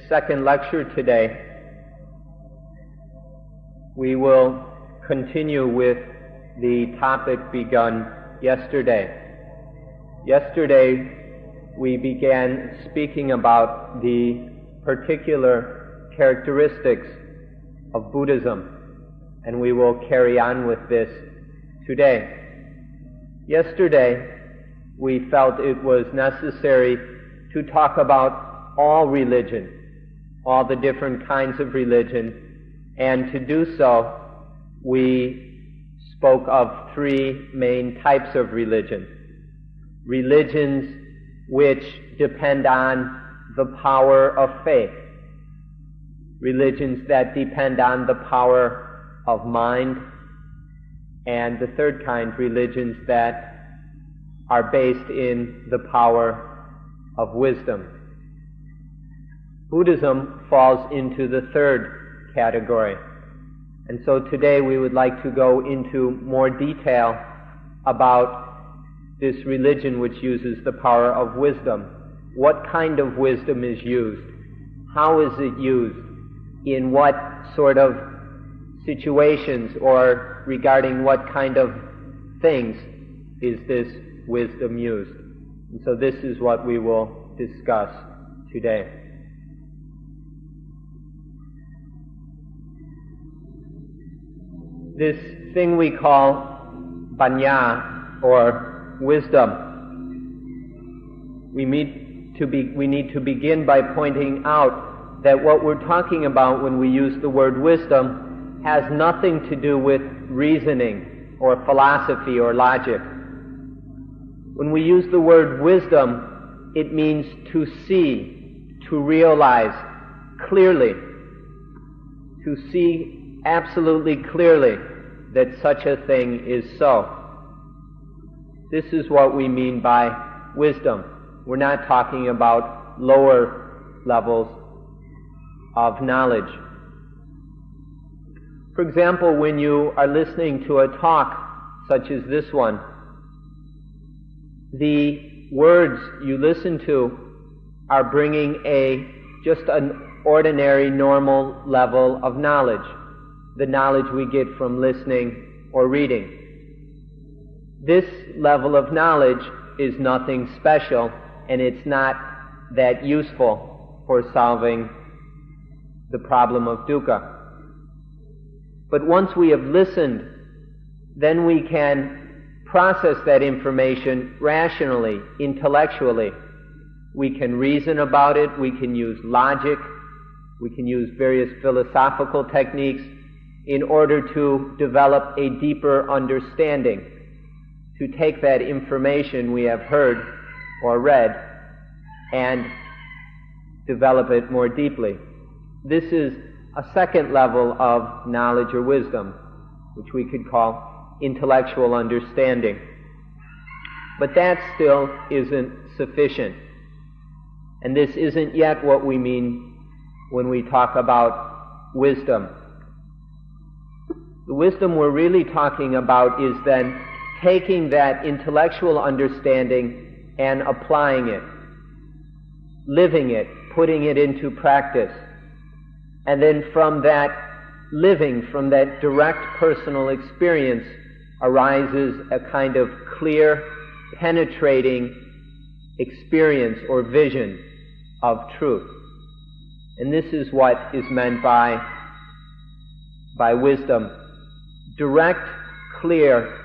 second lecture today, we will continue with the topic begun yesterday. Yesterday, we began speaking about the particular characteristics of Buddhism, and we will carry on with this today. Yesterday, we felt it was necessary to talk about all religion, all the different kinds of religion, and to do so, we spoke of three main types of religion. Religions which depend on the power of faith. Religions that depend on the power of mind. And the third kind, religions that are based in the power of wisdom. Buddhism falls into the third category. And so today we would like to go into more detail about this religion which uses the power of wisdom. What kind of wisdom is used? How is it used? In what sort of situations or regarding what kind of things is this wisdom used? And so this is what we will discuss today. This thing we call panya, or wisdom, we need to begin by pointing out that what we're talking about when we use the word wisdom has nothing to do with reasoning or philosophy or logic. When we use the word wisdom, it means to see, to realize clearly, to see absolutely clearly that such a thing is so. This is what we mean by wisdom. We're not talking about lower levels of knowledge. For example, when you are listening to a talk such as this one, the words you listen to are bringing just an ordinary, normal level of knowledge, the knowledge we get from listening or reading. This level of knowledge is nothing special, and it's not that useful for solving the problem of dukkha. But once we have listened, then we can process that information rationally, intellectually. We can reason about it, we can use logic, we can use various philosophical techniques in order to develop a deeper understanding, to take that information we have heard or read and develop it more deeply. This is a second level of knowledge or wisdom, which we could call intellectual understanding. But that still isn't sufficient. And this isn't yet what we mean when we talk about wisdom. The wisdom we're really talking about is then taking that intellectual understanding and applying it, living it, putting it into practice. And then from that living, from that direct personal experience, arises a kind of clear, penetrating experience or vision of truth. And this is what is meant by wisdom. Direct, clear,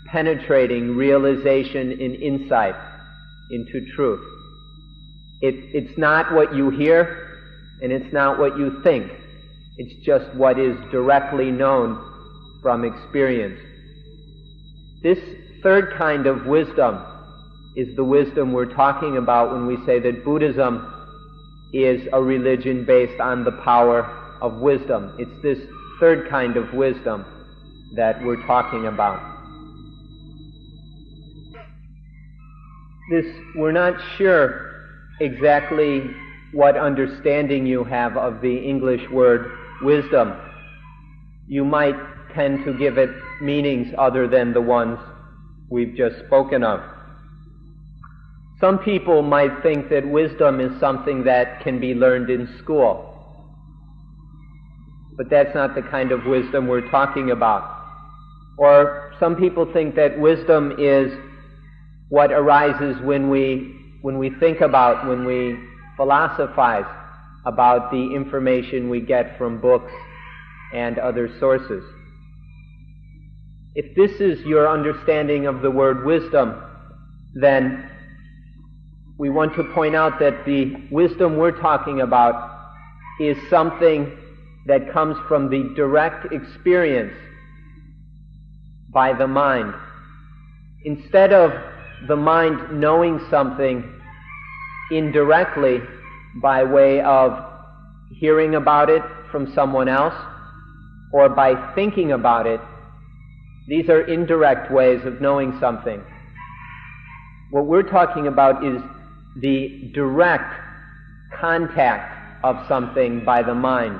penetrating realization and insight into truth. It's not what you hear, and it's not what you think. It's just what is directly known from experience. This third kind of wisdom is the wisdom we're talking about when we say that Buddhism is a religion based on the power of wisdom. It's this third kind of wisdom that we're talking about. We're not sure exactly what understanding you have of the English word wisdom. You might tend to give it meanings other than the ones we've just spoken of. Some people might think that wisdom is something that can be learned in school. But that's not the kind of wisdom we're talking about. Or some people think that wisdom is what arises when we think about, when we philosophize about the information we get from books and other sources. If this is your understanding of the word wisdom, then we want to point out that the wisdom we're talking about is something that comes from the direct experience by the mind. Instead of the mind knowing something indirectly by way of hearing about it from someone else or by thinking about it, these are indirect ways of knowing something. What we're talking about is the direct contact of something by the mind,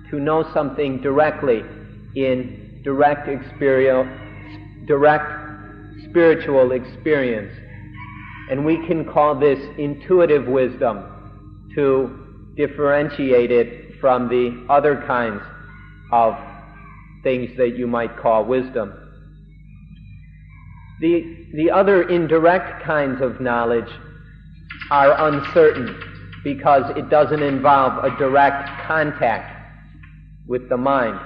to know something directly in direct spiritual experience. And we can call this intuitive wisdom to differentiate it from the other kinds of things that you might call wisdom. The other indirect kinds of knowledge are uncertain because it doesn't involve a direct contact with the mind.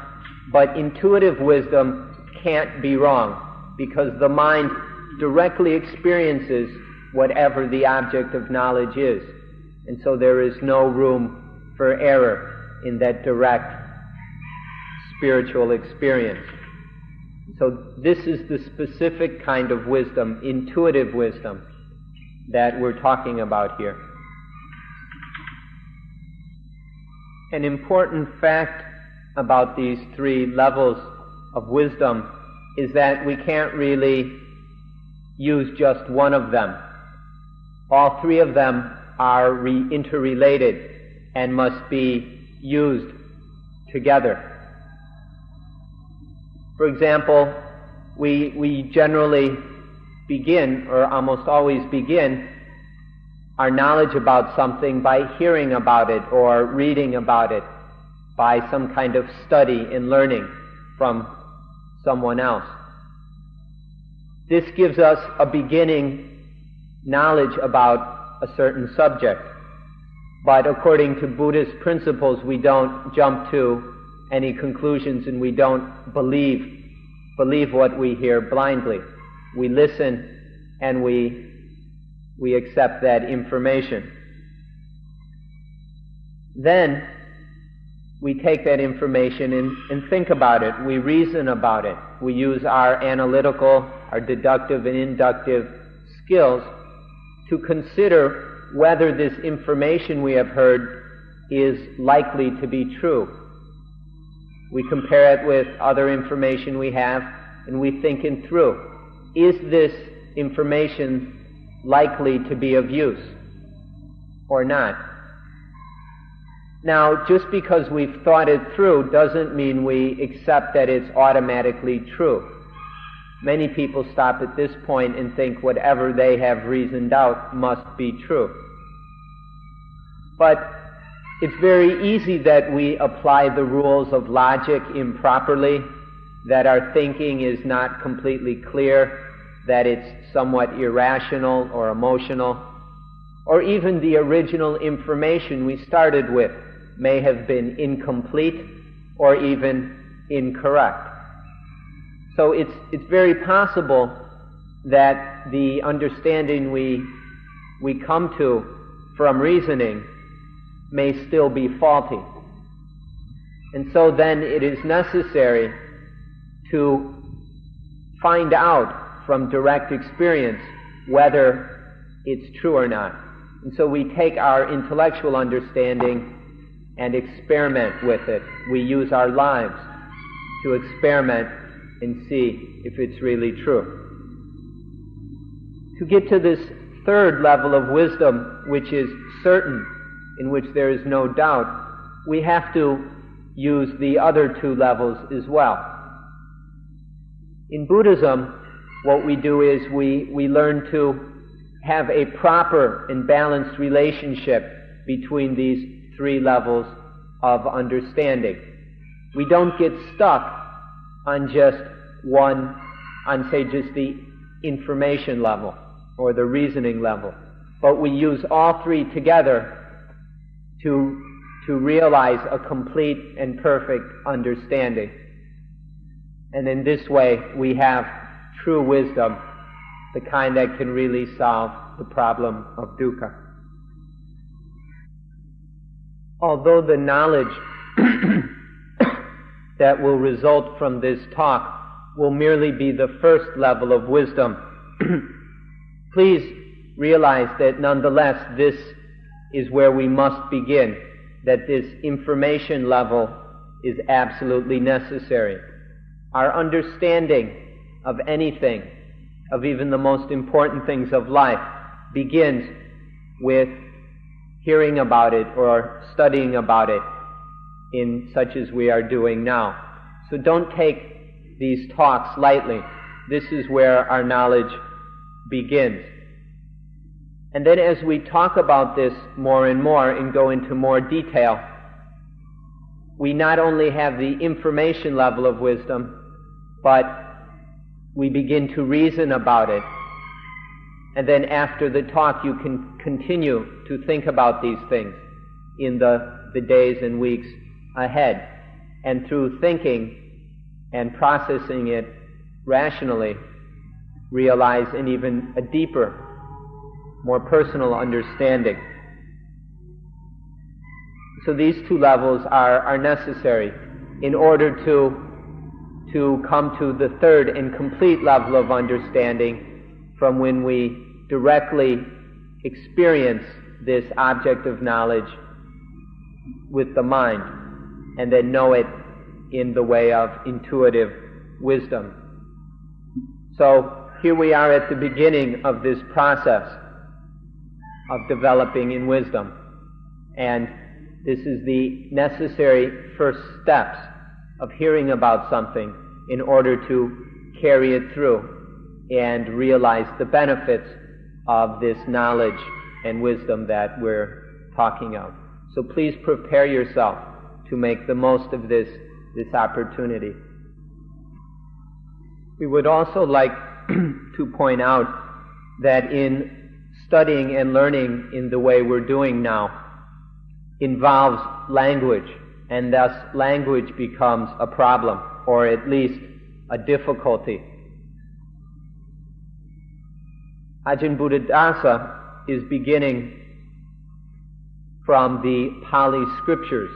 But intuitive wisdom can't be wrong because the mind directly experiences whatever the object of knowledge is. And so there is no room for error in that direct spiritual experience. So this is the specific kind of wisdom, intuitive wisdom, that we're talking about here. An important fact about these three levels of wisdom is that we can't really use just one of them. All three of them are interrelated and must be used together. For example, we generally begin, or almost always begin, our knowledge about something by hearing about it or reading about it, by some kind of study and learning from someone else. This gives us a beginning knowledge about a certain subject. But according to Buddhist principles, we don't jump to any conclusions and we don't believe what we hear blindly. We listen and we accept that information. Then we take that information and think about it. We reason about it. We use our analytical, our deductive and inductive skills to consider whether this information we have heard is likely to be true. We compare it with other information we have and we think it through. Is this information likely to be of use or not? Now, just because we've thought it through doesn't mean we accept that it's automatically true. Many people stop at this point and think whatever they have reasoned out must be true. But it's very easy that we apply the rules of logic improperly, that our thinking is not completely clear, that it's somewhat irrational or emotional, or even the original information we started with may have been incomplete or even incorrect. So it's very possible that the understanding we come to from reasoning may still be faulty. And so then it is necessary to find out from direct experience whether it's true or not. And so we take our intellectual understanding and experiment with it. We use our lives to experiment and see if it's really true. To get to this third level of wisdom, which is certain, in which there is no doubt, we have to use the other two levels as well. In Buddhism, what we do is we learn to have a proper and balanced relationship between these three levels of understanding. We don't get stuck on just one, on say just the information level or the reasoning level, but we use all three together to realize a complete and perfect understanding. And in this way we have true wisdom, the kind that can really solve the problem of dukkha. Although the knowledge that will result from this talk will merely be the first level of wisdom, please realize that nonetheless this is where we must begin, that this information level is absolutely necessary. Our understanding of anything, of even the most important things of life, begins with hearing about it or studying about it in such as we are doing now. So don't take these talks lightly. This is where our knowledge begins. And then as we talk about this more and more and go into more detail, we not only have the information level of wisdom, but we begin to reason about it. And then after the talk you can continue to think about these things in the days and weeks ahead. And through thinking and processing it rationally, realize an even a deeper, more personal understanding. So these two levels are necessary in order to come to the third and complete level of understanding, from when we directly experience this object of knowledge with the mind and then know it in the way of intuitive wisdom. So here we are at the beginning of this process of developing in wisdom, and this is the necessary first steps of hearing about something in order to carry it through and realize the benefits of this knowledge and wisdom that we're talking of. So please prepare yourself to make the most of this opportunity. We would also like to point out that in studying and learning in the way we're doing now involves language, and thus language becomes a problem, or at least a difficulty. Ajahn Buddhadasa is beginning from the Pali scriptures,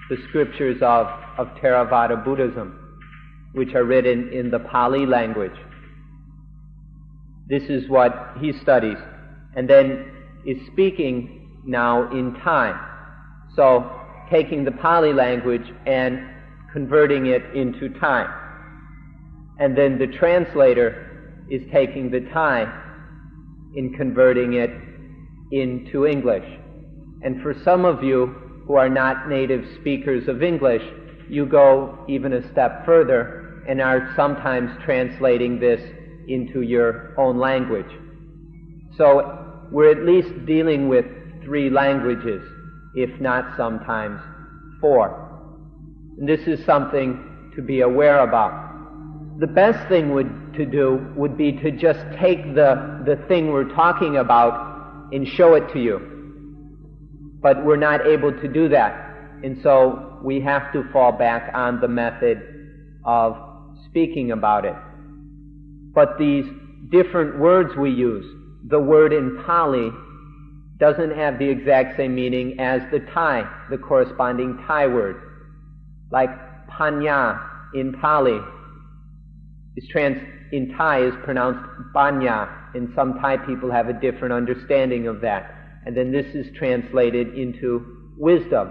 the scriptures of Theravada Buddhism, which are written in the Pali language. This is what he studies, and then is speaking now in Thai. So taking the Pali language and converting it into Thai. And then the translator is taking the Thai in converting it into English. And for some of you who are not native speakers of English, you go even a step further and are sometimes translating this into your own language. So we're at least dealing with 3 languages, if not sometimes 4. And this is something to be aware about. The best thing to do would be to just take the thing we're talking about and show it to you. But we're not able to do that, and so we have to fall back on the method of speaking about it. But these different words we use, the word in Pali doesn't have the exact same meaning as the Thai, the corresponding Thai word. Like panya in Pali in Thai is pronounced banya, and some Thai people have a different understanding of that. And then this is translated into wisdom.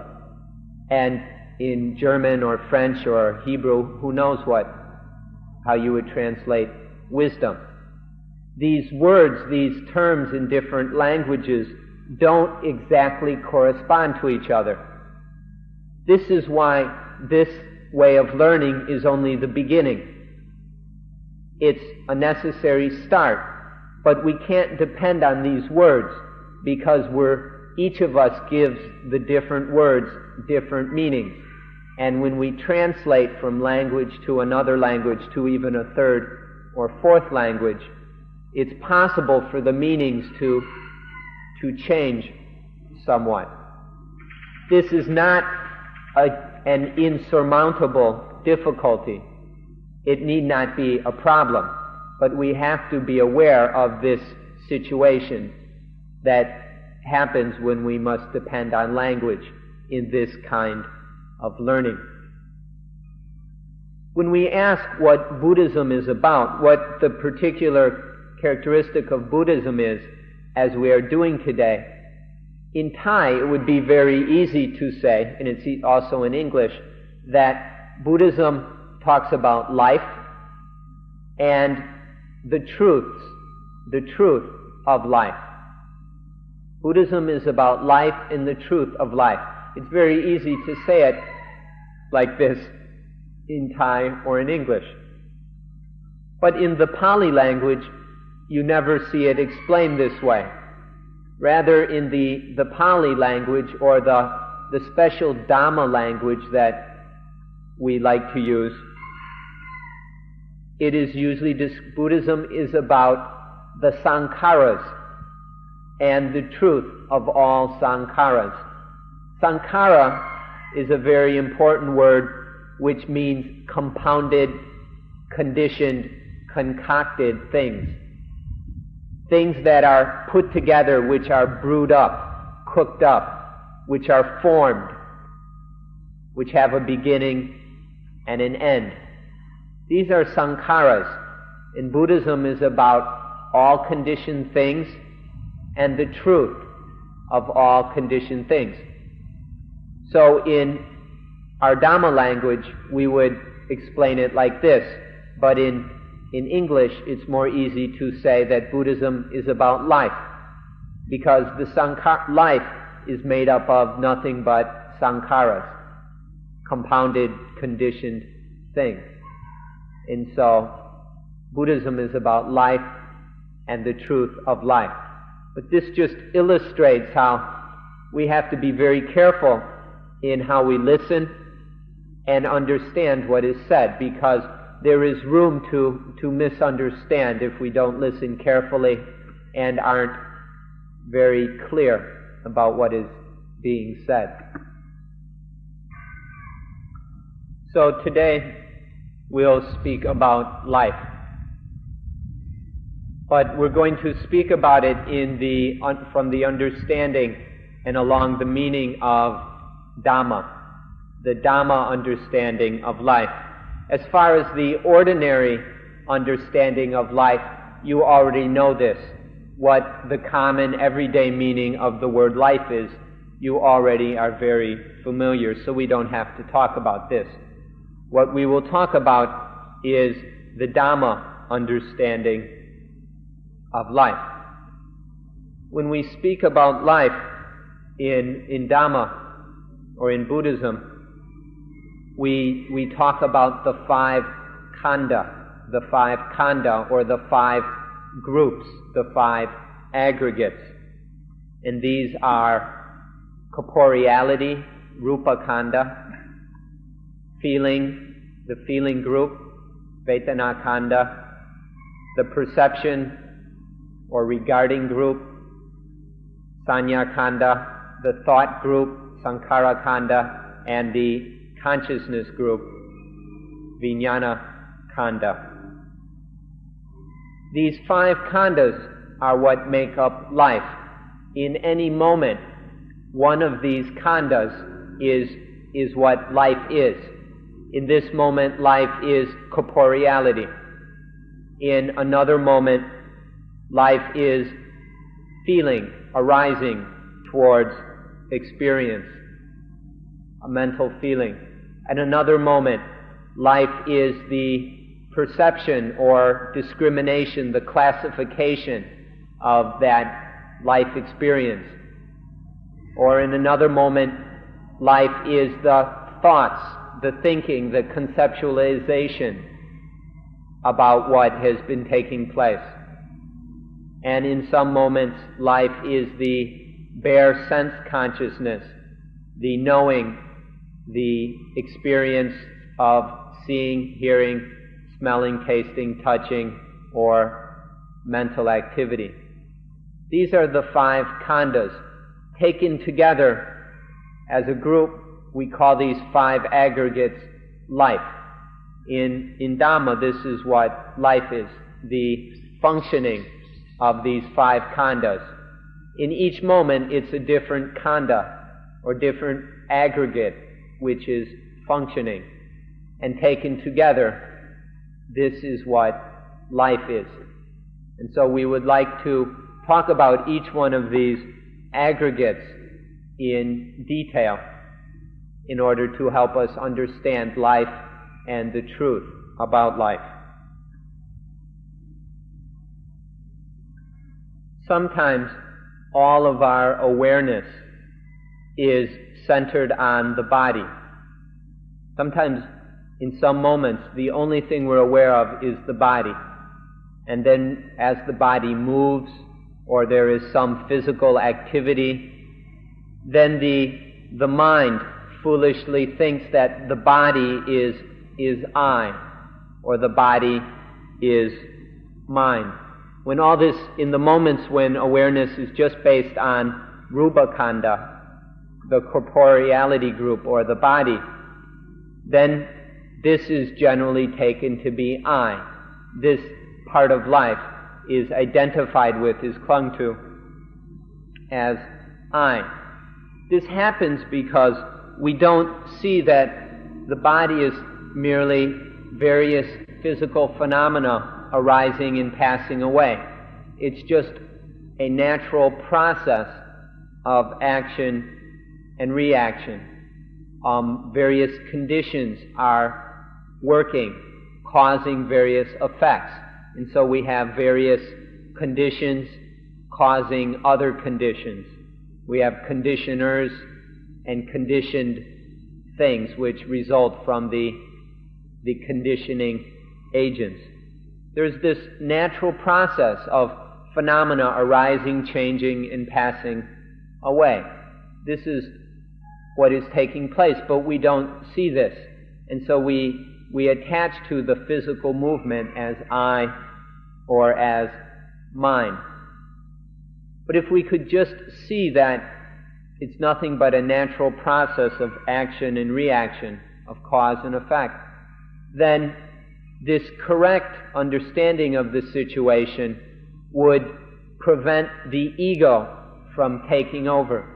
And in German or French or Hebrew, who knows how you would translate wisdom. These words, these terms in different languages don't exactly correspond to each other. This is why this way of learning is only the beginning. It's a necessary start, But we can't depend on these words because each of us gives the different words different meanings. And when we translate from language to another language to even a third or fourth language, it's possible for the meanings to change somewhat. This is not an insurmountable difficulty. It need not be a problem, but we have to be aware of this situation that happens when we must depend on language in this kind of learning. When we ask what Buddhism is about, what the particular characteristic of Buddhism is, as we are doing today, in Thai it would be very easy to say, and it's also in English, that Buddhism talks about life and the truth of life. Buddhism is about life and the truth of life. It's very easy to say it like this in Thai or in English. But in the Pali language, you never see it explained this way. Rather, in the Pali language, or the special Dhamma language that we like to use, it is usually Buddhism is about the sankharas and the truth of all sankharas. Sankhara is a very important word which means compounded, conditioned, concocted things. Things that are put together, which are brewed up, cooked up, which are formed, which have a beginning and an end. These are sankharas, and Buddhism is about all conditioned things and the truth of all conditioned things. So in our Dhamma language, we would explain it like this, but in English, it's more easy to say that Buddhism is about life, because life is made up of nothing but sankharas, compounded, conditioned things. And so, Buddhism is about life and the truth of life. But this just illustrates how we have to be very careful in how we listen and understand what is said, because there is room to misunderstand if we don't listen carefully and aren't very clear about what is being said. So today we'll speak about life. But we're going to speak about it from the understanding and along the meaning of Dhamma, the Dhamma understanding of life. As far as the ordinary understanding of life, you already know this. What the common everyday meaning of the word life is, you already are very familiar, so we don't have to talk about this. What we will talk about is the Dhamma understanding of life. When we speak about life in Dhamma or in Buddhism, we talk about the five khandha or the five groups, the five aggregates. And these are corporeality, rupa khandha, feeling, the feeling group, vedana khandha, the perception or regarding group, sanya khandha, the thought group, sankhara khandha, and the consciousness group, vijnana khandha. These five khandhas are what make up life. In any moment, one of these khandhas is what life is. In this moment, life is corporeality. In another moment, life is feeling arising towards experience, a mental feeling. At another moment, life is the perception or discrimination, the classification of that life experience. Or in another moment, life is the thoughts, the thinking, the conceptualization about what has been taking place. And in some moments, life is the bare sense consciousness, the knowing, the experience of seeing, hearing, smelling, tasting, touching, or mental activity. These are the 5 khandhas. Taken together as a group, we call these 5 aggregates life. In Dhamma, this is what life is, the functioning of these 5 khandhas. In each moment, it's a different khandha, or different aggregate, which is functioning. And taken together, this is what life is. And so we would like to talk about each one of these aggregates in detail in order to help us understand life and the truth about life. Sometimes all of our awareness is centered on the body. Sometimes, in some moments, the only thing we're aware of is the body. And then as the body moves, or there is some physical activity, then the mind foolishly thinks that the body is I, or the body is mine. When all this, in the moments when awareness is just based on Rupa Khandha, the corporeality group, or the body, then this is generally taken to be I. This part of life is identified with, is clung to as I. This happens because we don't see that the body is merely various physical phenomena arising and passing away. It's just a natural process of action and reaction. Various conditions are working, causing various effects. And so we have various conditions causing other conditions. We have conditioners and conditioned things which result from the conditioning agents. There's this natural process of phenomena arising, changing, and passing away. This is what is taking place, but we don't see this. And so we attach to the physical movement as I or as mine. But if we could just see that it's nothing but a natural process of action and reaction, of cause and effect, then this correct understanding of the situation would prevent the ego from taking over.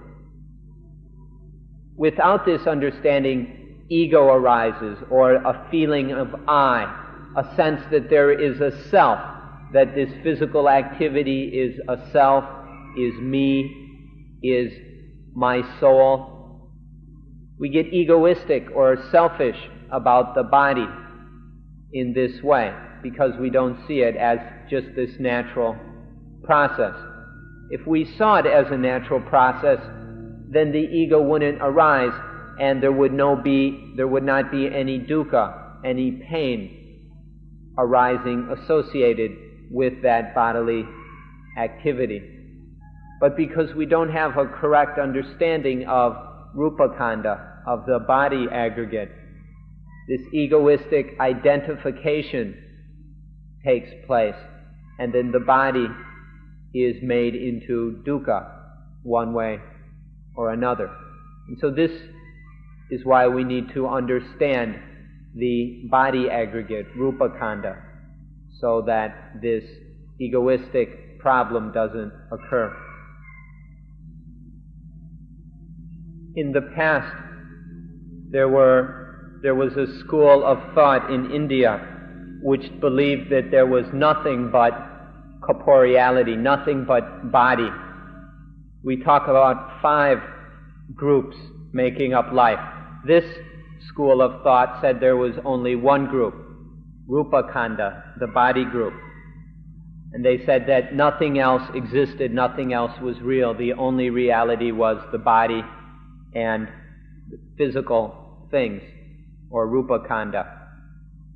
Without this understanding, ego arises, or a feeling of I, a sense that there is a self, that this physical activity is a self, is me, is my soul. We get egoistic or selfish about the body in this way because we don't see it as just this natural process. If we saw it as a natural process, then the ego wouldn't arise, and there would not be any dukkha, any pain arising associated with that bodily activity. But because we don't have a correct understanding of Rupa Khandha, of the body aggregate, this egoistic identification takes place, and then the body is made into dukkha, one way or another. And so this is why we need to understand the body aggregate, Rupa Khandha, so that this egoistic problem doesn't occur. In the past, there was a school of thought in India which believed that there was nothing but corporeality, nothing but body. We talk about 5 groups making up life. This school of thought said there was only one group, Rupa Khandha, the body group. And they said that nothing else existed, nothing else was real. The only reality was the body and physical things, or Rupa Khandha.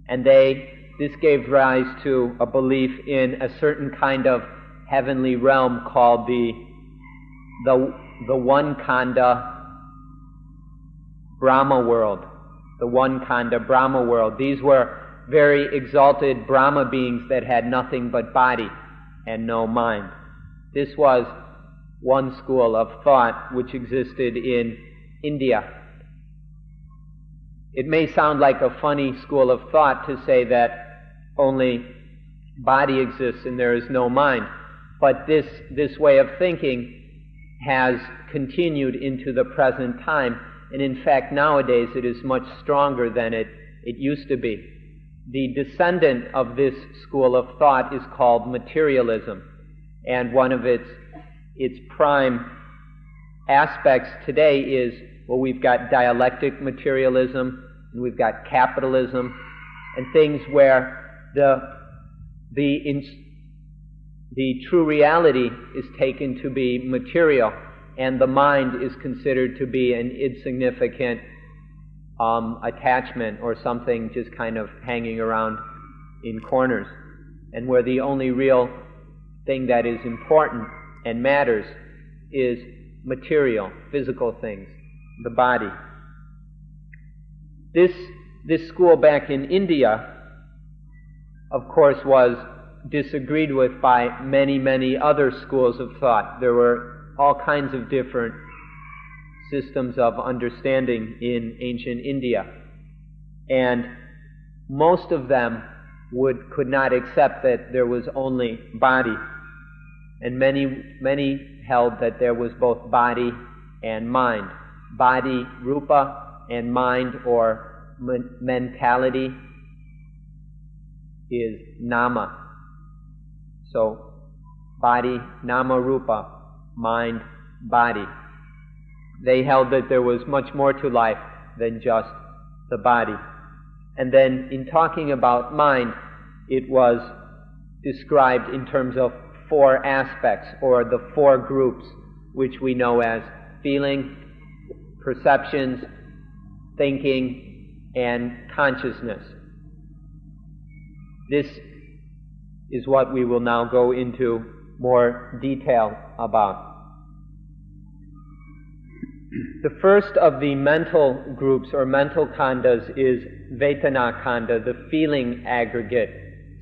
And this gave rise to a belief in a certain kind of heavenly realm called the one Khanda Brahma world. The one Khanda Brahma world. These were very exalted Brahma beings that had nothing but body and no mind. This was one school of thought which existed in India. It may sound like a funny school of thought to say that only body exists and there is no mind, but this way of thinking has continued into the present time, and in fact nowadays it is much stronger than it used to be. The descendant of this school of thought is called materialism, and one of its prime aspects today is, well, we've got dialectic materialism, and we've got capitalism, and things where the true reality is taken to be material, and the mind is considered to be an insignificant attachment or something just kind of hanging around in corners, and where the only real thing that is important and matters is material, physical things, the body. This school back in India, of course, was disagreed with by many, many other schools of thought. There were all kinds of different systems of understanding in ancient India, and most of them could not accept that there was only body, and many held that there was both body and mind. Body, rupa, and mind or mentality is nama. So body, nama, rupa, mind, body. They held that there was much more to life than just the body. And then in talking about mind, it was described in terms of four aspects, or the four groups, which we know as feeling, perceptions, thinking, and consciousness. This is what we will now go into more detail about. The first of the mental groups or mental khandas is Vetana Khanda, the feeling aggregate.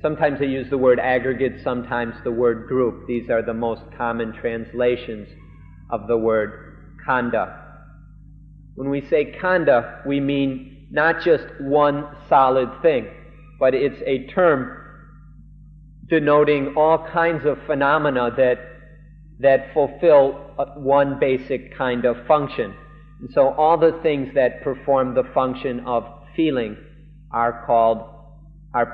Sometimes they use the word aggregate, sometimes the word group. These are the most common translations of the word khanda. When we say khanda, we mean not just one solid thing, but it's a term denoting all kinds of phenomena that fulfill one basic kind of function. And so all the things that perform the function of feeling are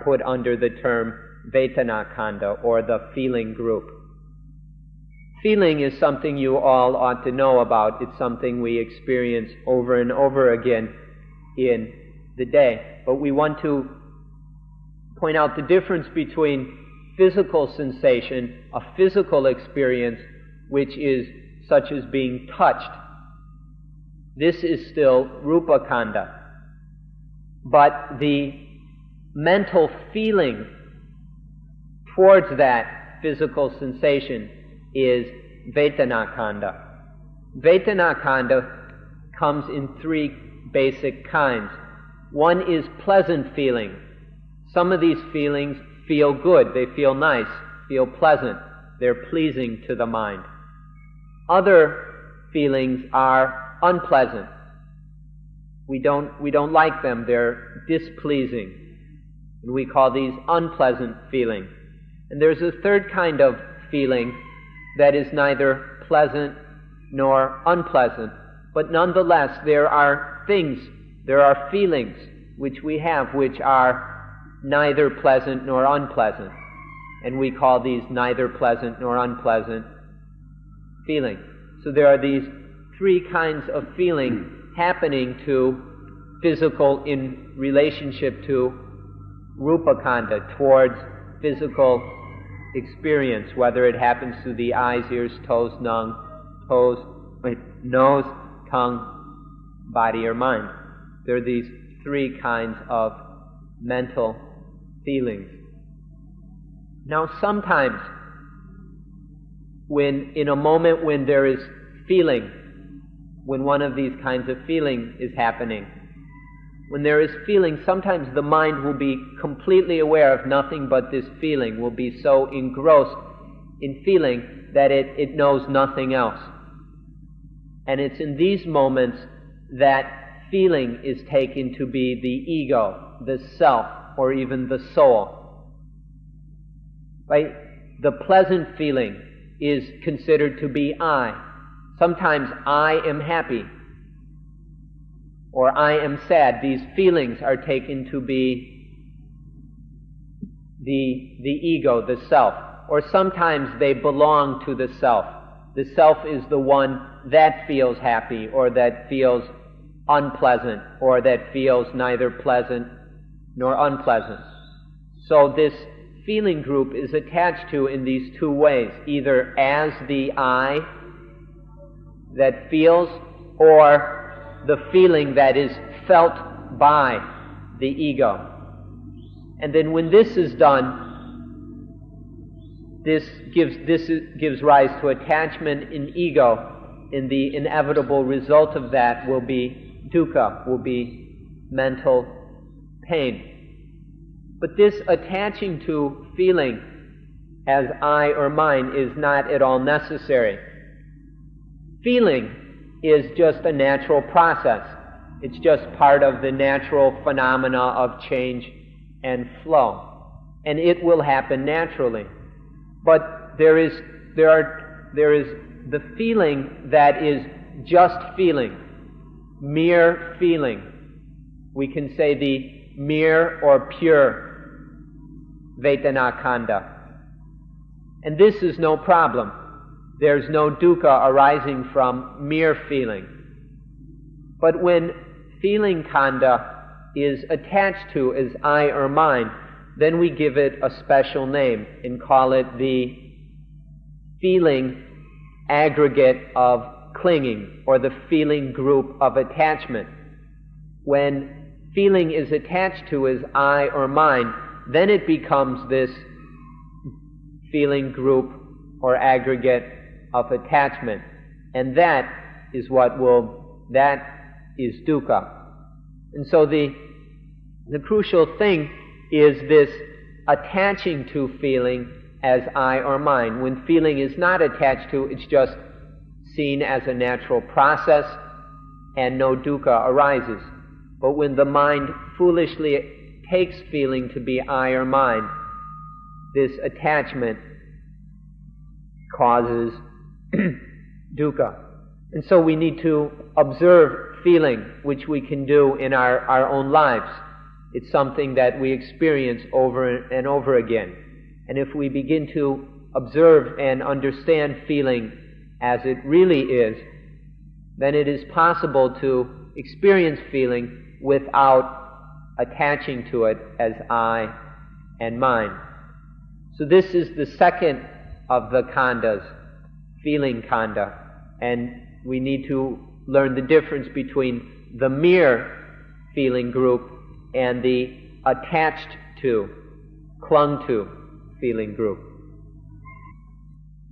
put under the term Vetana Khanda, or the feeling group. Feeling is something you all ought to know about. It's something we experience over and over again in the day. But we want to point out the difference between physical sensation, a physical experience, which is such as being touched. This is still Rupa Khanda. But the mental feeling towards that physical sensation is Vetana Khanda. Vetana Khanda comes in three basic kinds. One is pleasant feeling. Some of these feelings feel good, they feel nice, feel pleasant, they're pleasing to the mind. Other feelings are unpleasant. We don't like them, they're displeasing. And we call these unpleasant feelings. And there's a third kind of feeling that is neither pleasant nor unpleasant, but nonetheless there are feelings which we have which are neither pleasant nor unpleasant. And we call these neither pleasant nor unpleasant feeling. So there are these three kinds of feeling happening to physical in relationship to Rupa Khanda, towards physical experience, whether it happens through the eyes, ears, nose, tongue, body, or mind. There are these three kinds of mental feelings. Now sometimes when in a moment when there is feeling, when one of these kinds of feeling is happening, when there is feeling, sometimes the mind will be completely aware of nothing but this feeling, will be so engrossed in feeling that it knows nothing else. And it's in these moments that feeling is taken to be the ego, the self, or even the soul. Right? The pleasant feeling is considered to be I. Sometimes I am happy, or I am sad. These feelings are taken to be the ego, the self. Or sometimes they belong to the self. The self is the one that feels happy, or that feels unpleasant, or that feels neither pleasant nor unpleasant. So this feeling group is attached to in these two ways, either as the I that feels, or the feeling that is felt by the ego. And then when this is done, this gives rise to attachment in ego, and the inevitable result of that will be dukkha, will be mental pain. But this attaching to feeling as I or mine is not at all necessary. Feeling is just a natural process. It's just part of the natural phenomena of change and flow. And it will happen naturally. But there is the feeling that is just feeling, mere feeling. We can say the mere or pure Vedana Khandha. And this is no problem. There's no dukkha arising from mere feeling. But when feeling Khandha is attached to as I or mine, then we give it a special name and call it the feeling aggregate of clinging, or the feeling group of attachment. When feeling is attached to as I or mine, then it becomes this feeling group or aggregate of attachment. And that is dukkha. And so the crucial thing is this attaching to feeling as I or mine. When feeling is not attached to, it's just seen as a natural process and no dukkha arises. But when the mind foolishly takes feeling to be I or mine, this attachment causes dukkha. And so we need to observe feeling, which we can do in our own lives. It's something that we experience over and over again. And if we begin to observe and understand feeling as it really is, then it is possible to experience feeling without attaching to it as I and mine. So this is the second of the khandhas, feeling khandha. And we need to learn the difference between the mere feeling group and the attached to, clung to feeling group.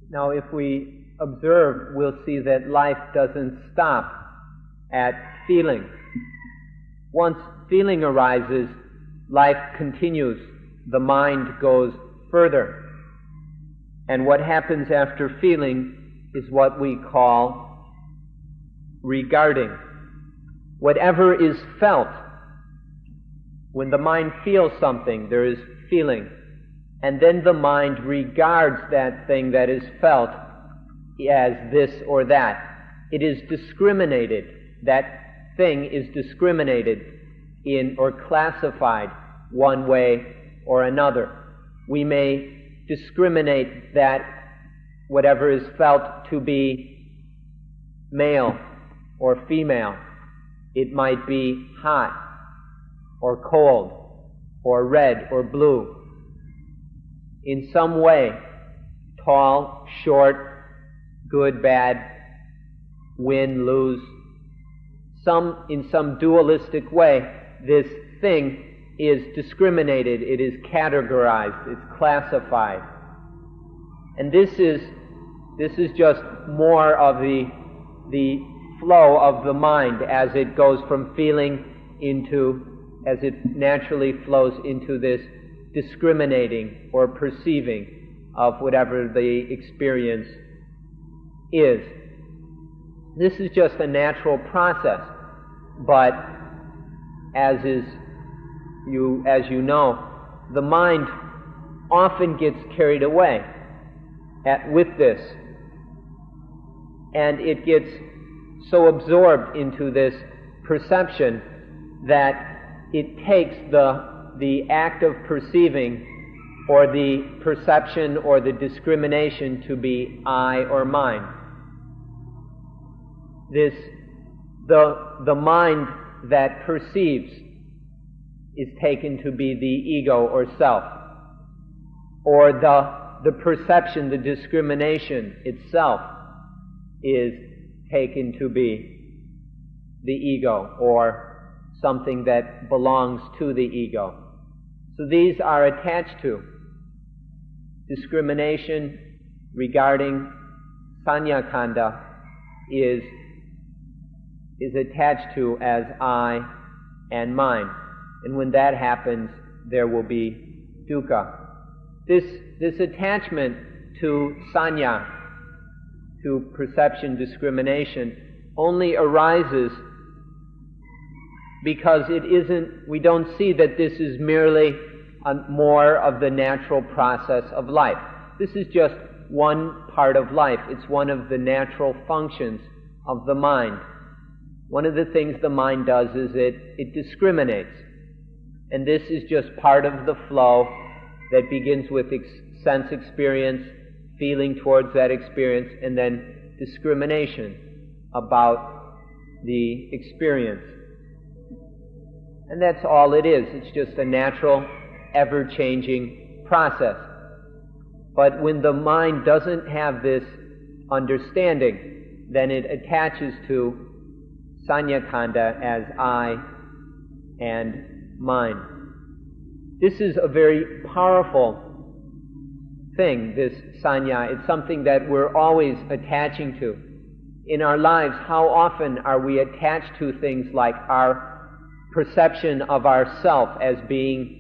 Now, if we observe, we'll see that life doesn't stop at feeling. Once feeling arises, life continues. The mind goes further. And what happens after feeling is what we call regarding. Whatever is felt, when the mind feels something, there is feeling. And then the mind regards that thing that is felt as this or that. It is discriminated. That thing is discriminated in or classified one way or another. We may discriminate that whatever is felt to be male or female. It might be hot or cold or red or blue. In some way, tall, short, good, bad, win, lose. In some dualistic way, this thing is discriminated, it is categorized, it's classified. And this is This is just more of the flow of the mind as it goes from feeling as it naturally flows into this discriminating or perceiving of whatever the experience is. This is just a natural process, but as you know, the mind often gets carried away with this, and it gets so absorbed into this perception that it takes the act of perceiving or the perception or the discrimination to be I or mine. The mind that perceives is taken to be the ego or self, or the perception, the discrimination itself is taken to be the ego or something that belongs to the ego. So these are attached to. Discrimination regarding sanya-kanda is attached to as I and mine. And when that happens, there will be dukkha. This attachment to sanya, to perception discrimination, only arises because we don't see that this is merely more of the natural process of life. This is just one part of life. It's one of the natural functions of the mind. One of the things the mind does is it discriminates. And this is just part of the flow that begins with sense experience, feeling towards that experience, and then discrimination about the experience. And that's all it is. It's just a natural, ever-changing process. But when the mind doesn't have this understanding, then it attaches to sanya-kanda as I and mine. This is a very powerful thing, this sanya. It's something that we're always attaching to. In our lives, how often are we attached to things like our perception of ourself as being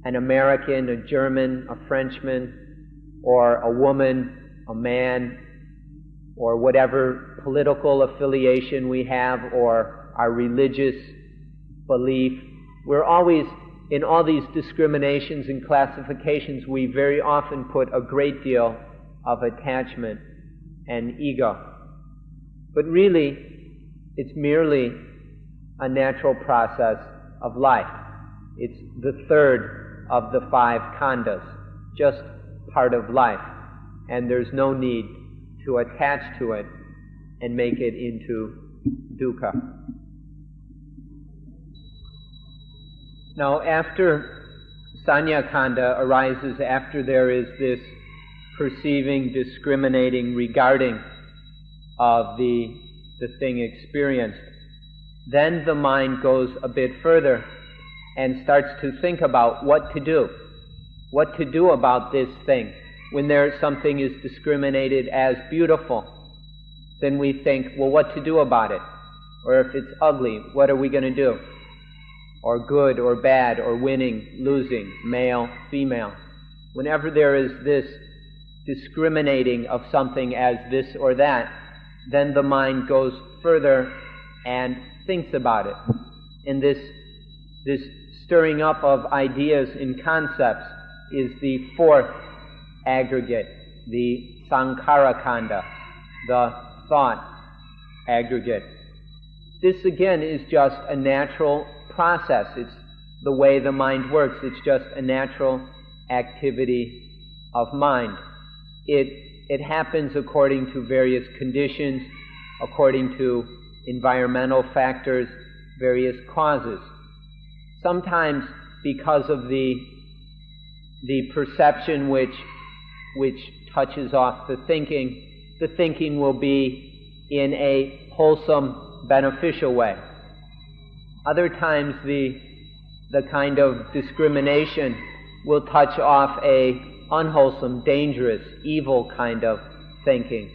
an American, a German, a Frenchman, or a woman, a man, or whatever political affiliation we have, or our religious belief. We're always, in all these discriminations and classifications, we very often put a great deal of attachment and ego. But really, it's merely a natural process of life. It's the third of the 5 khandas, just part of life. And there's no need to attach to it and make it into dukkha. Now, after sanya-kanda arises, after there is this perceiving, discriminating, regarding of the thing experienced, then the mind goes a bit further and starts to think about what to do about this thing. When something is discriminated as beautiful, then we think, well, what to do about it? Or if it's ugly, what are we going to do? Or good or bad, or winning, losing, male, female. Whenever there is this discriminating of something as this or that, then the mind goes further and thinks about it. And this stirring up of ideas and concepts is the 4th aggregate, the sankhara kanda, the thought aggregate. This again is just a natural process. It's the way the mind works. It's just a natural activity of mind. It happens according to various conditions, according to environmental factors, various causes. Sometimes because of the perception which touches off the thinking will be in a wholesome, beneficial way. Other times the kind of discrimination will touch off a unwholesome, dangerous, evil kind of thinking.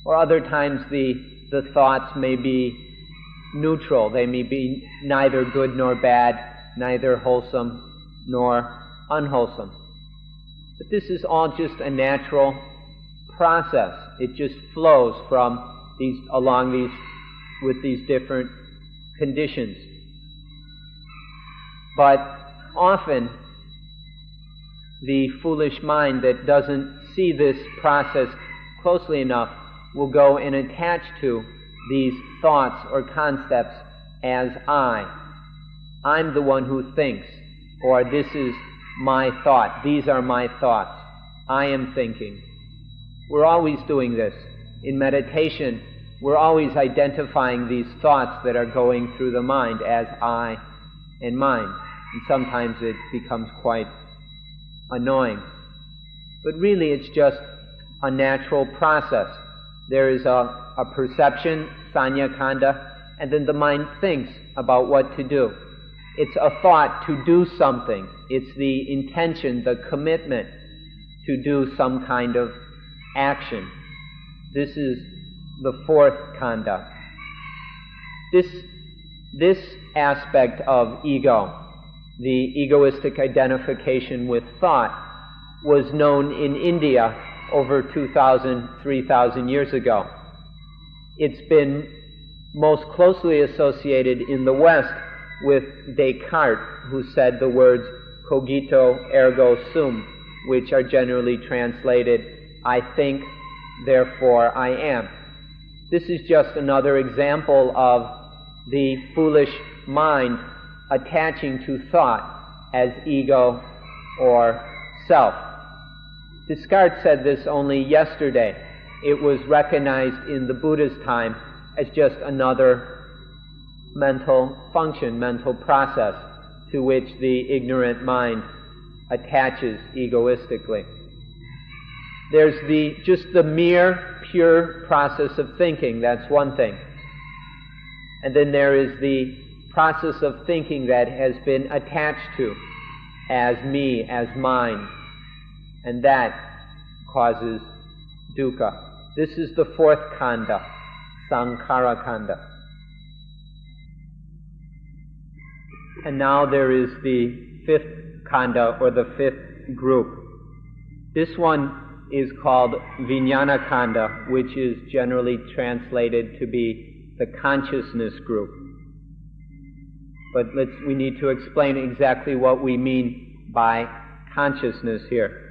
Or other times the thoughts may be neutral. They may be neither good nor bad, neither wholesome nor unwholesome. But this is all just a natural process. It just flows with these different conditions. But often the foolish mind that doesn't see this process closely enough will go and attach to these thoughts or concepts as I'm the one who thinks, or this is my thought, these are my thoughts, I am thinking. We're always doing this. In meditation, we're always identifying these thoughts that are going through the mind as I and mine. And sometimes it becomes quite annoying. But really it's just a natural process. There is a perception, sanya kanda, and then the mind thinks about what to do. It's a thought to do something. It's the intention, the commitment to do some kind of action. This is the fourth kanda. This aspect of ego, the egoistic identification with thought, was known in India over 2,000, 3,000 years ago. It's been most closely associated in the West with Descartes, who said the words cogito ergo sum, which are generally translated, I think, therefore I am. This is just another example of the foolish mind attaching to thought as ego or self. Descartes said this only yesterday. It was recognized in the Buddha's time as just another mental function, mental process to which the ignorant mind attaches egoistically. There's just the mere, pure process of thinking, that's one thing. And then there is the process of thinking that has been attached to as me, as mine, and that causes dukkha. This is the fourth kanda, sankhara kanda. And now there is the fifth kanda, or the fifth group. This one is called vijnana kanda, which is generally translated to be the consciousness group. But we need to explain exactly what we mean by consciousness here.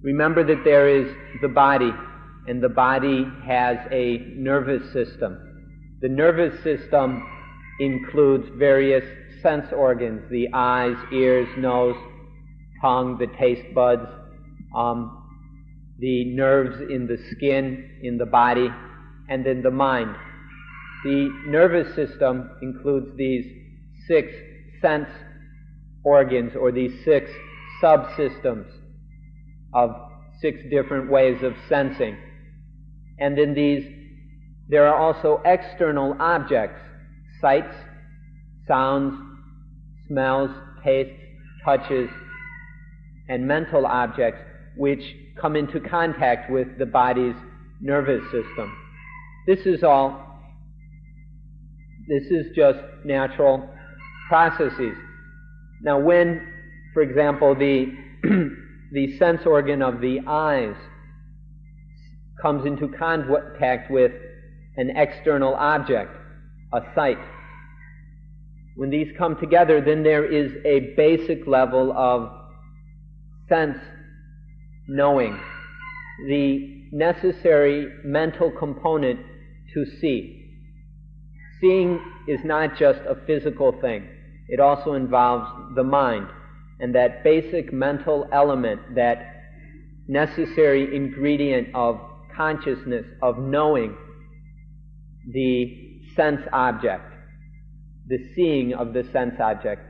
Remember that there is the body, and the body has a nervous system. The nervous system includes various sense organs, the eyes, ears, nose, tongue, the taste buds, the nerves in the skin, in the body, and then the mind. The nervous system includes these 6 sense organs, or these 6 subsystems of 6 different ways of sensing. And in these, there are also external objects, sights, sounds, smells, tastes, touches, and mental objects which come into contact with the body's nervous system. This is just natural processes. Now when, for example, the sense organ of the eyes comes into contact with an external object, a sight, when these come together, then there is a basic level of sense knowing, the necessary mental component to see. Seeing is not just a physical thing. It also involves the mind, and that basic mental element, that necessary ingredient of consciousness, of knowing the sense object, the seeing of the sense object.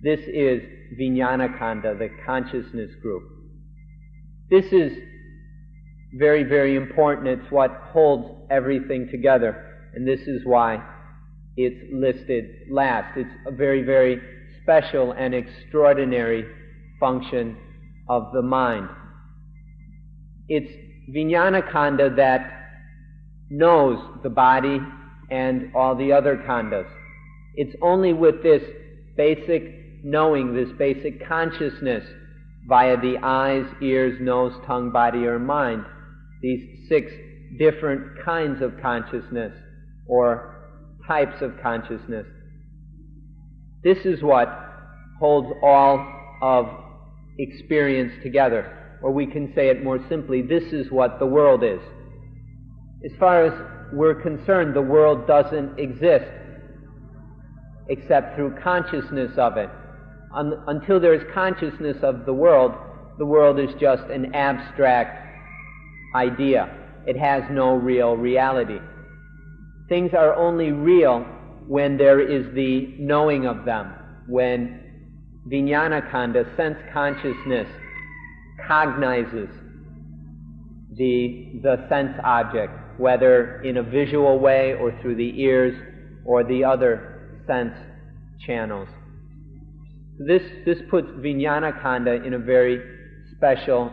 This is vijnana kanda, the consciousness group. This is very, very important. It's what holds everything together, and this is why it's listed last. It's a very, very special and extraordinary function of the mind. It's vijnana khandha that knows the body and all the other khandhas. It's only with this basic knowing, this basic consciousness via the eyes, ears, nose, tongue, body, or mind, these 6 different kinds of consciousness or types of consciousness. This is what holds all of experience together. Or we can say it more simply, this is what the world is. As far as we're concerned, the world doesn't exist except through consciousness of it. Until there is consciousness of the world is just an abstract idea. It has no real reality. Things are only real when there is the knowing of them, when vijnana khandha, sense consciousness, cognizes the sense object, whether in a visual way or through the ears or the other sense channels. This puts vijnana khandha in a very special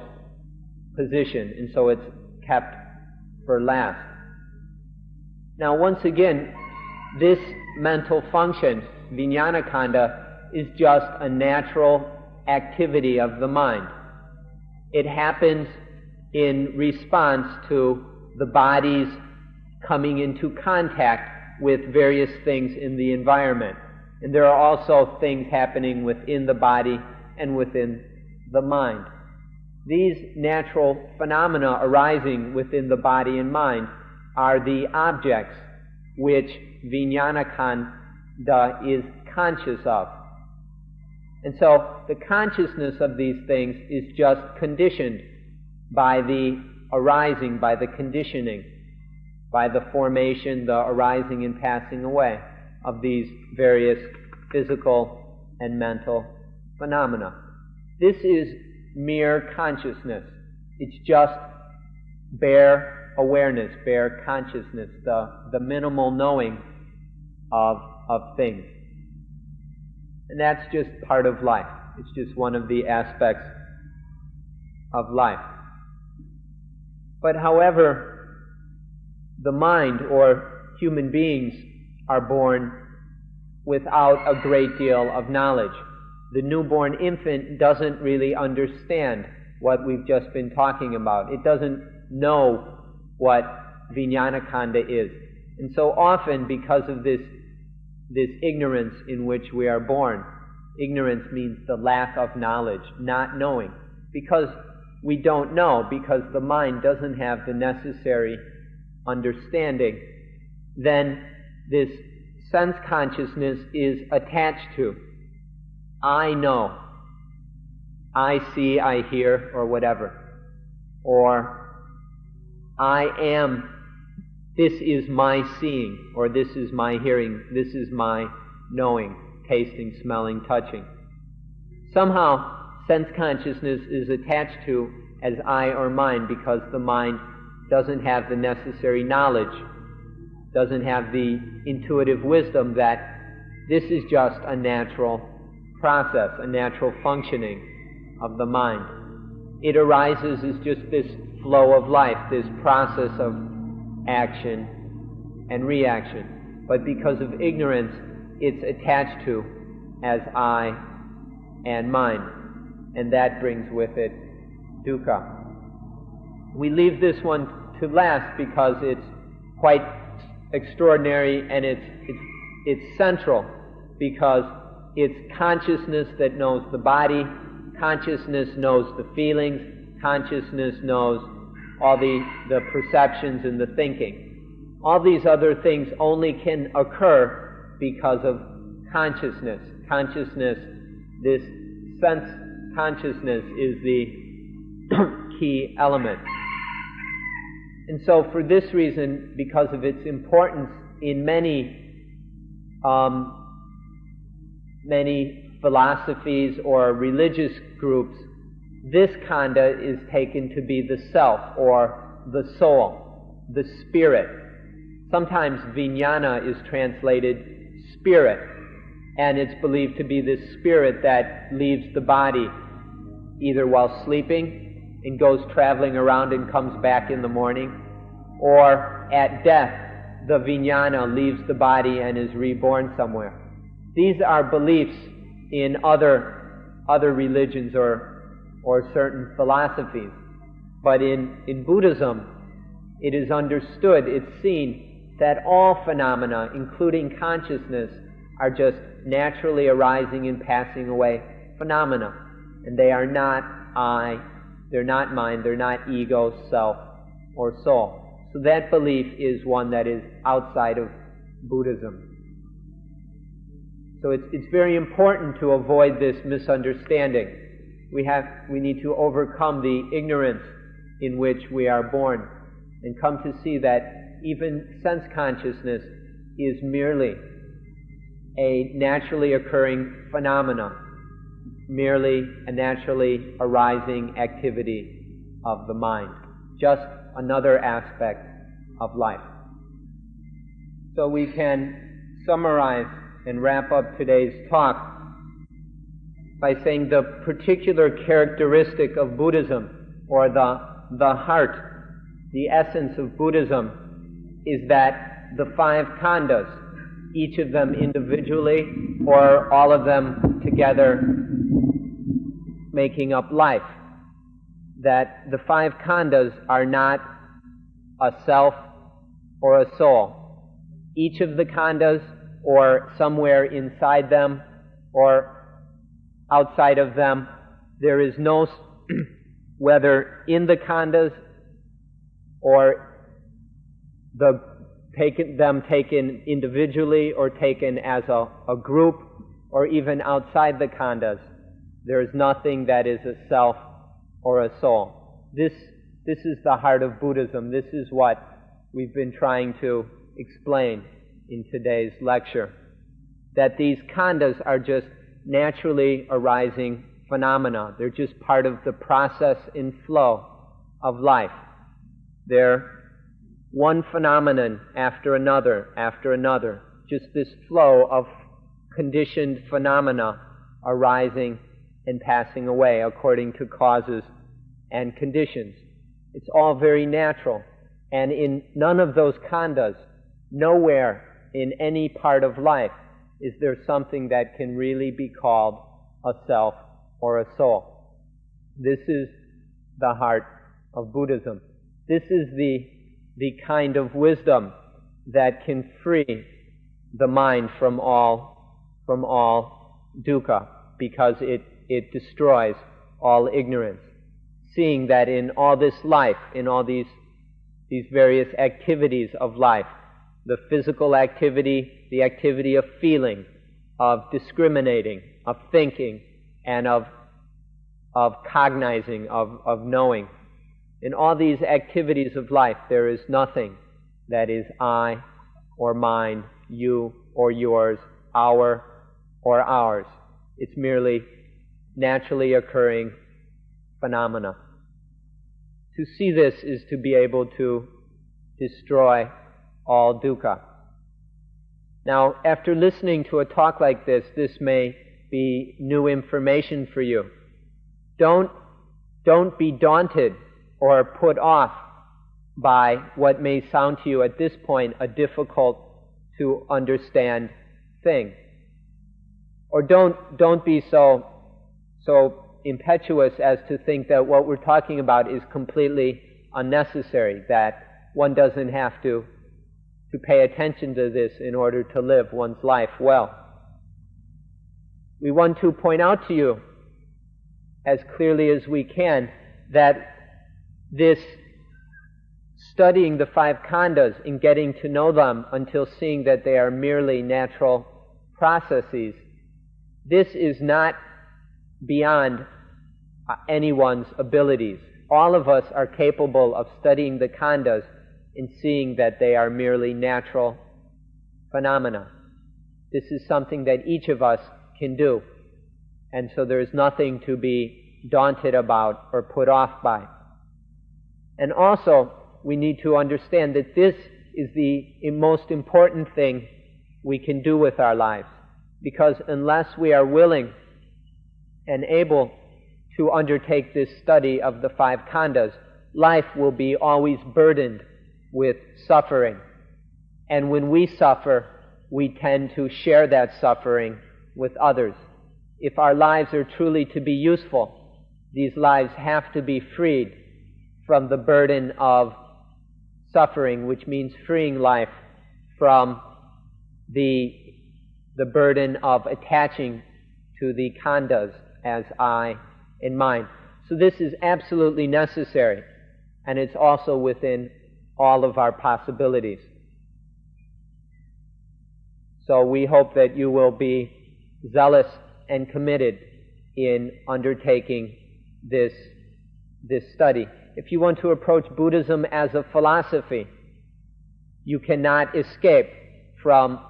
position, and so it's kept for last. Now, once again, this mental function, vijnana khandha, is just a natural activity of the mind. It happens in response to the body's coming into contact with various things in the environment. And there are also things happening within the body and within the mind. These natural phenomena arising within the body and mind are the objects which vijnana khandha is conscious of. And so the consciousness of these things is just conditioned by the arising, by the conditioning, by the formation, the arising and passing away of these various physical and mental phenomena. This is mere consciousness. It's just bare awareness, bare consciousness, the minimal knowing of things. And that's just part of life. It's just one of the aspects of life. But however, the mind or human beings are born without a great deal of knowledge. The newborn infant doesn't really understand what we've just been talking about. It doesn't know what vijnana khandha is. And so often, because of this ignorance in which we are born, ignorance means the lack of knowledge, not knowing. Because we don't know, because the mind doesn't have the necessary understanding, then this sense consciousness is attached to, I know, I see, I hear, or whatever. Or, I am, this is my seeing, or this is my hearing, this is my knowing, tasting, smelling, touching. Somehow, sense consciousness is attached to as I or mine because the mind doesn't have the necessary knowledge, doesn't have the intuitive wisdom that this is just a natural process, a natural functioning of the mind. It arises as just this flow of life, this process of action and reaction. But because of ignorance, it's attached to as I and mine. And that brings with it dukkha. We leave this one to last because it's quite extraordinary and it's central, because it's consciousness that knows the body, consciousness knows the feelings, consciousness knows all the perceptions and the thinking. All these other things only can occur because of consciousness. Consciousness, this sense consciousness is the key element. And so for this reason, because of its importance in many philosophies or religious groups, this khandha is taken to be the self or the soul, the spirit. Sometimes vijnana is translated spirit, and it's believed to be this spirit that leaves the body either while sleeping and goes traveling around and comes back in the morning. Or at death, the vijnana leaves the body and is reborn somewhere. These are beliefs in other religions or certain philosophies. But in Buddhism, it is understood, it's seen, that all phenomena, including consciousness, are just naturally arising and passing away phenomena. And they are not I, they're not mind, they're not ego, self, or soul. So that belief is one that is outside of Buddhism. So it's very important to avoid this misunderstanding. We need to overcome the ignorance in which we are born and come to see that even sense consciousness is merely a naturally occurring phenomena, merely a naturally arising activity of the mind, just another aspect of life. So we can summarize and wrap up today's talk by saying the particular characteristic of Buddhism, or the heart, the essence of Buddhism, is that the 5 khandhas, each of them individually or all of them together making up life, that the 5 khandhas are not a self or a soul. Each of the khandhas, or somewhere inside them or outside of them, there is no, whether in the khandhas or them taken individually or taken as a group, or even outside the khandhas, there is nothing that is a self or a soul. This is the heart of Buddhism. This is what we've been trying to explain in today's lecture. That these khandhas are just naturally arising phenomena. They're just part of the process and flow of life. They're one phenomenon after another, just this flow of conditioned phenomena arising and passing away according to causes and conditions. It's all very natural. And in none of those khandhas, nowhere in any part of life, is there something that can really be called a self or a soul. This is the heart of Buddhism. This is the kind of wisdom that can free the mind from all dukkha, because it destroys all ignorance. Seeing that in all this life, in all these various activities of life, the physical activity, the activity of feeling, of discriminating, of thinking, and of cognizing, of knowing. In all these activities of life, there is nothing that is I or mine, you or yours, our or ours. It's merely naturally occurring phenomena. To see this is to be able to destroy all dukkha. Now, after listening to a talk like this may be new information for you. Don't be daunted or put off by what may sound to you at this point a difficult to understand thing. Or don't be so impetuous as to think that what we're talking about is completely unnecessary, that one doesn't have to pay attention to this in order to live one's life well. We want to point out to you, as clearly as we can, that this studying the 5 khandhas and getting to know them until seeing that they are merely natural processes, this is not beyond anyone's abilities. All of us are capable of studying the khandhas and seeing that they are merely natural phenomena. This is something that each of us can do. And so there is nothing to be daunted about or put off by. And also, we need to understand that this is the most important thing we can do with our lives. Because unless we are willing and able to undertake this study of the five khandhas, life will be always burdened with suffering. And when we suffer, we tend to share that suffering with others. If our lives are truly to be useful, these lives have to be freed from the burden of suffering, which means freeing life from the burden of attaching to the khandhas as I and mine. So this is absolutely necessary, and it's also within all of our possibilities. So we hope that you will be zealous and committed in undertaking this study. If you want to approach Buddhism as a philosophy, you cannot escape from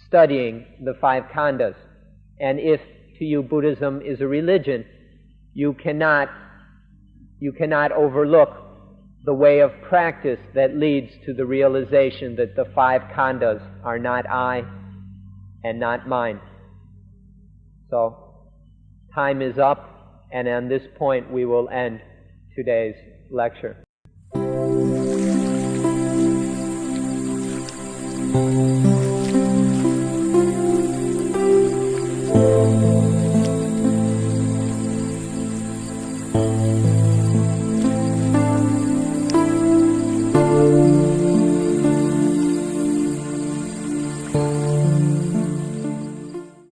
studying the five khandhas. And if to you Buddhism is a religion, you cannot overlook the way of practice that leads to the realization that the five khandhas are not I and not mine. So, time is up, and on this point we will end today's lecture.